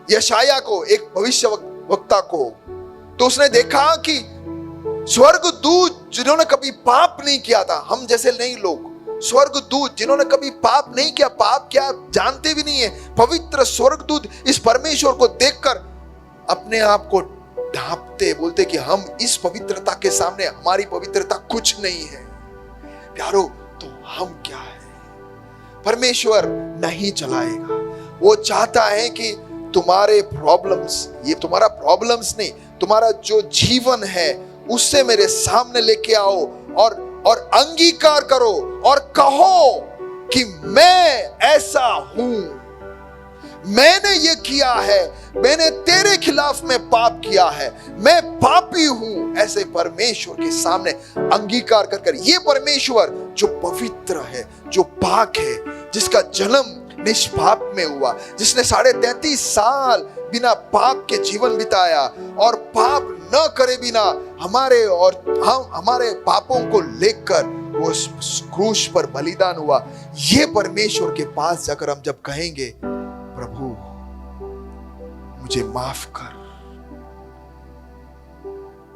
यशाया को, एक भविष्य वक्ता को, तो उसने देखा कि स्वर्गदूत जिन्होंने कभी पाप नहीं किया था, हम जैसे नहीं लोग, स्वर्गदूत जिन्होंने कभी पाप नहीं किया, पाप क्या जानते भी नहीं है, पवित्र स्वर्गदूत इस परमेश्वर को देखकर अपने आप को ढांपते, बोलते कि हम इस पवित्रता के सामने, हमारी पवित्रता कुछ नहीं है। प्यारो, तो हम क्या है? परमेश्वर नहीं चलाएगा। वो चाहता है कि तुम्हारे प्रॉब्लम्स, ये तुम्हारा प्रॉब्लम्स नहीं, तुम्हारा जो जीवन है उससे मेरे सामने लेके आओ और अंगीकार करो और कहो कि मैं ऐसा हूं, मैंने ये किया है, मैंने तेरे खिलाफ में पाप किया है, मैं पापी हूं। ऐसे परमेश्वर के सामने अंगीकार कर ये परमेश्वर जो पवित्र है, जो पाक है, जिसका जन्म निष्पाप में हुआ, जिसने 33.5 साल बिना पाप के जीवन बिताया और पाप न करे बिना हमारे और हम हमारे पापों को लेकर वो क्रूस पर बलिदान हुआ। ये परमेश्वर के पास जाकर हम जब कहेंगे, प्रभु मुझे माफ कर,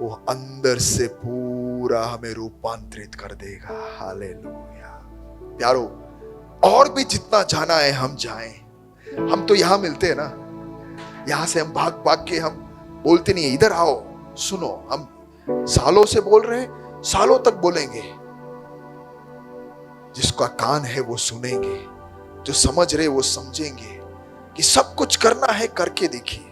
वो अंदर से पूरा हमें रूपांतरित कर देगा। हालेलुया। प्यारो, और भी जितना जाना है हम जाएं। हम तो यहां मिलते हैं ना, यहां से हम भाग भाग के हम बोलते नहीं है, इधर आओ सुनो। हम सालों से बोल रहे हैं, सालों तक बोलेंगे। जिसका कान है वो सुनेंगे, जो समझ रहे वो समझेंगे कि सब कुछ करना है, करके देखिए।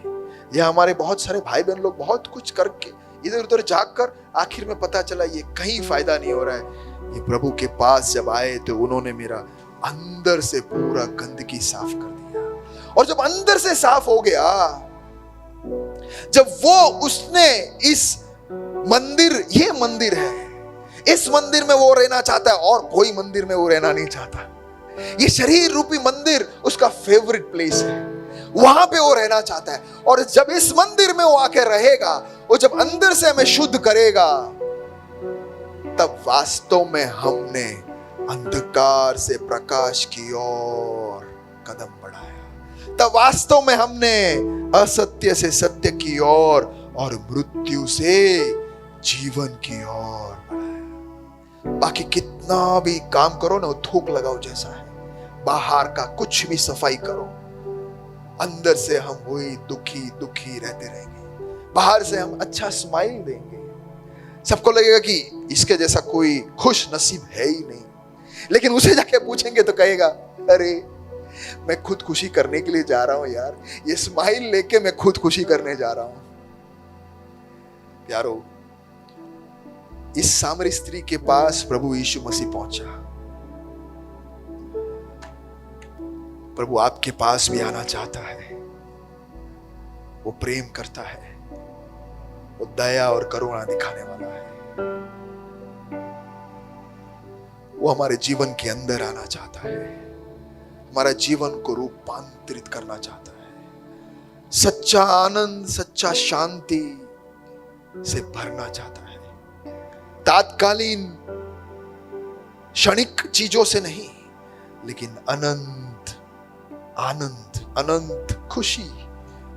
यह हमारे बहुत सारे भाई बहन लोग बहुत कुछ करके इधर उधर जाकर आखिर में पता चला ये कहीं फायदा नहीं हो रहा है। ये प्रभु के पास जब आए तो उन्होंने मेरा अंदर से पूरा गंदगी साफ कर दिया। और जब अंदर से साफ हो गया, जब वो उसने इस मंदिर, ये मंदिर है, इस मंदिर में वो रहना चाहता है और कोई मंदिर में वो रहना नहीं चाहता। ये शरीर रूपी मंदिर उसका फेवरेट प्लेस है, वहां पे वो रहना चाहता है। और जब इस मंदिर में वो आके रहेगा, वो जब अंदर से हमें शुद्ध करेगा, तब वास्तव में हमने अंधकार से प्रकाश की ओर कदम बढ़ाया। तब वास्तव में हमने असत्य से सत्य की ओर और मृत्यु से जीवन की ओर बढ़ाया। बाकी कितना भी काम करो ना, वो थूक लगाओ जैसा है। बाहर का कुछ भी सफाई करो, अंदर से हम वही दुखी दुखी रहते रहेंगे। बाहर से हम अच्छा स्माइल देंगे, सबको लगेगा कि इसके जैसा कोई खुश नसीब है ही नहीं। लेकिन उसे जाके पूछेंगे तो कहेगा, अरे मैं खुद खुशी करने के लिए जा रहा हूं यार, ये स्माइल लेके मैं खुद खुशी करने जा रहा हूं। प्यारो, इस सामरी स्त्री के पास प्रभु यीशु मसीह पहुंचा। प्रभु आपके पास भी आना चाहता है। वो प्रेम करता है, वो दया और करुणा दिखाने वाला है। वो हमारे जीवन के अंदर आना चाहता है, हमारा जीवन को रूपांतरित करना चाहता है, सच्चा आनंद, सच्चा शांति से भरना चाहता है। तात्कालीन क्षणिक चीजों से नहीं, लेकिन अनंत आनंद, अनंत खुशी,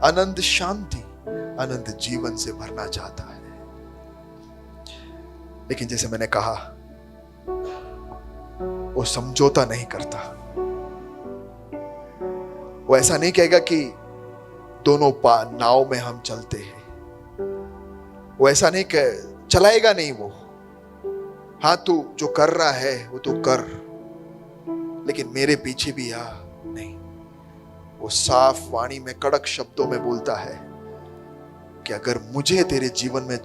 अनंत शांति, अनंत जीवन से भरना चाहता है। लेकिन जैसे मैंने कहा, वो समझौता नहीं करता। वो ऐसा नहीं कहेगा कि दोनों नाव में हम चलते हैं। वो ऐसा नहीं चलाएगा नहीं। वो, हाँ तू जो कर रहा है वो तू कर, लेकिन मेरे पीछे भी आ। नहीं, वो साफ वाणी में, कड़क शब्दों में बोलता है कि अगर मुझे तेरे जीवन में,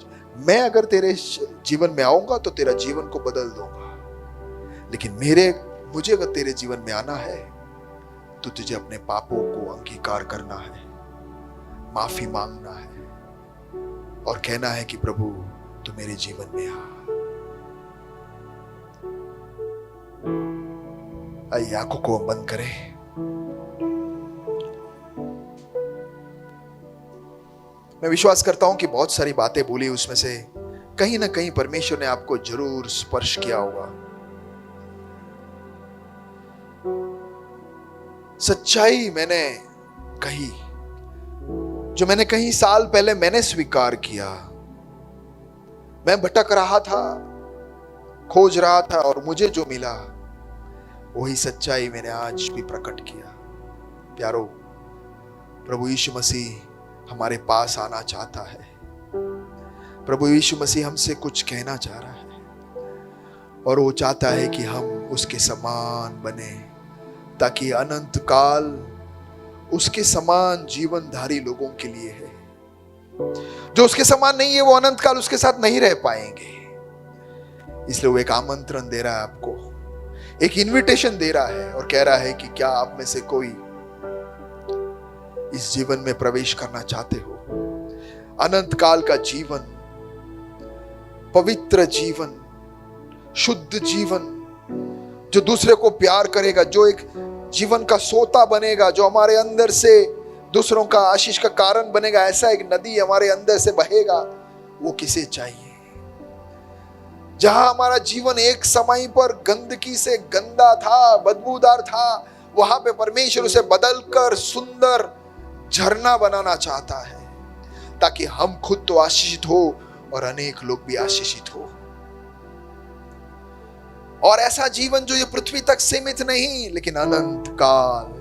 मैं अगर तेरे जीवन में आऊंगा तो तेरा जीवन को बदल दूंगा। लेकिन मुझे अगर तेरे जीवन में आना है तो तुझे अपने पापों को अंगीकार करना है, माफी मांगना है और कहना है कि प्रभु तू मेरे जीवन में आ। आइए आंखों को बंद करें। मैं विश्वास करता हूं कि बहुत सारी बातें बोली, उसमें से कहीं ना कहीं परमेश्वर ने आपको जरूर स्पर्श किया होगा। सच्चाई मैंने कही, जो मैंने कहीं साल पहले मैंने स्वीकार किया। मैं भटक रहा था, खोज रहा था, और मुझे जो मिला वही सच्चाई मैंने आज भी प्रकट किया। प्यारो, प्रभु यीशु मसीह हमारे पास आना चाहता है। प्रभु यीशु मसीह हमसे कुछ कहना चाह रहा है, और वो चाहता है कि हम उसके समान बने, ताकि अनंत काल उसके समान जीवनधारी लोगों के लिए है। जो उसके समान नहीं है, वो अनंत काल उसके साथ नहीं रह पाएंगे। इसलिए वो एक आमंत्रण दे रहा है आपको, एक इनविटेशन दे रहा है, और कह रहा है कि क्या आप में से कोई इस जीवन में प्रवेश करना चाहते हो? अनंत काल का जीवन, पवित्र जीवन, शुद्ध जीवन, जो दूसरे को प्यार करेगा, जो एक जीवन का सोता बनेगा, जो हमारे अंदर से दूसरों का आशीष का कारण बनेगा, ऐसा एक नदी हमारे अंदर से बहेगा, वो किसे चाहिए? जहां हमारा जीवन एक समय पर गंदगी से गंदा था, बदबूदार था, वहां पे परमेश्वर उसे बदलकर सुंदर झरना बनाना चाहता है, ताकि हम खुद तो आशीषित हो, और अनेक लोग भी आशीषित हो। और ऐसा जीवन जो ये पृथ्वी तक सीमित नहीं, लेकिन अनंत काल।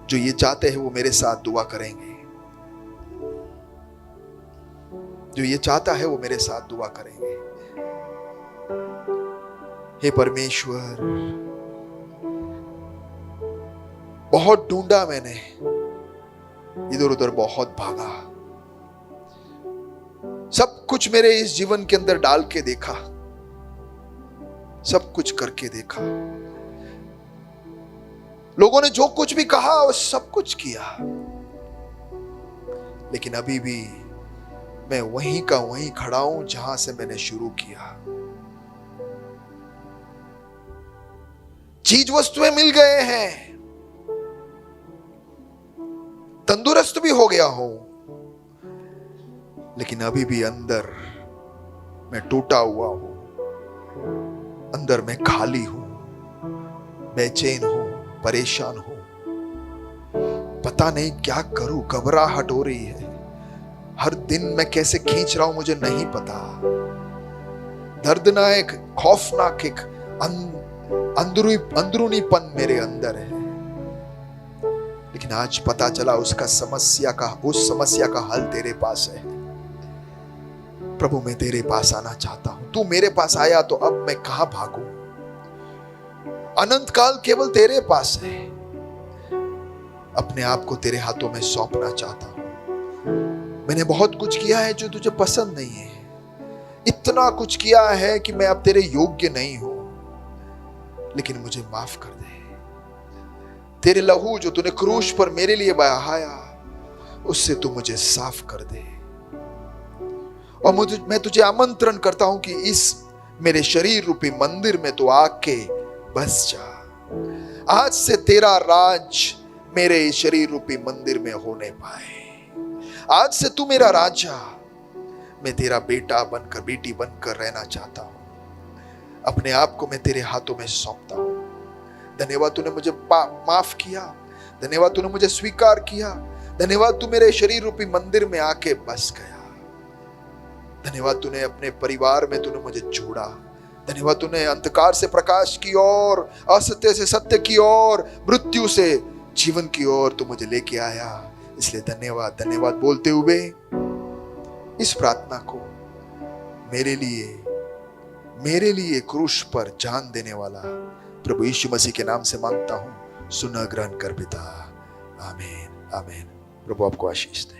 जो ये चाहते हैं वो मेरे साथ दुआ करेंगे। जो ये चाहता है वो मेरे साथ दुआ करेंगे। हे परमेश्वर, बहुत ढूंढा मैंने, इधर उधर बहुत भागा, सब कुछ मेरे इस जीवन के अंदर डाल के देखा, सब कुछ करके देखा, लोगों ने जो कुछ भी कहा वो सब कुछ किया, लेकिन अभी भी मैं वहीं का वहीं खड़ा हूं जहां से मैंने शुरू किया। चीज वस्तुएं मिल गए हैं, तंदुरुस्त भी हो गया हूं, लेकिन अभी भी अंदर मैं टूटा हुआ हूं, अंदर मैं खाली हूं, बेचैन हूं, परेशान हूं, पता नहीं क्या करूं, घबराहट हो रही है, हर दिन मैं कैसे खींच रहा हूं मुझे नहीं पता, दर्दनाक खौफनाक एक अंदरूनीपन मेरे अंदर है। लेकिन आज पता चला उस समस्या का हल तेरे पास है। प्रभु मैं तेरे पास आना चाहता हूं, तू मेरे पास आया तो अब मैं कहां भागूं? अनंत काल केवल तेरे पास है। अपने आप को तेरे हाथों में सौंपना चाहता हूं। मैंने बहुत कुछ किया है जो तुझे पसंद नहीं है, इतना कुछ किया है कि मैं अब तेरे योग्य नहीं हूं, लेकिन मुझे माफ कर दे। तेरे लहू जो तूने क्रूस पर मेरे लिए बहाया, उससे तू मुझे साफ कर दे। और मैं तुझे आमंत्रण करता हूं कि इस मेरे शरीर रूपी मंदिर में तू आके बस जा। आज से तेरा राज मेरे इस शरीर रूपी मंदिर में होने पाए। आज से तू मेरा राजा, मैं तेरा बेटा बनकर, बेटी बनकर रहना चाहता हूं। अपने आप को मैं तेरे हाथों में सौंपता हूं। धन्यवाद तूने मुझे माफ किया, धन्यवाद तूने मुझे स्वीकार किया, धन्यवाद तू मेरे शरीर रूपी मंदिर में आके बस गया। धन्यवाद तूने अपने परिवार में तूने मुझे जोड़ा। धन्यवाद तूने अंधकार से प्रकाश की ओर, असत्य से सत्य की ओर, मृत्यु से जीवन की ओर तू मुझे लेके आया। इसलिए धन्यवाद, धन्यवाद बोलते हुए इस प्रार्थना को मेरे लिए क्रूस पर जान देने वाला प्रभु यीशु मसीह के नाम से मांगता हूं। सुना ग्रहण कर पिता। आमीन, आमीन। प्रभु आपको आशीष दे।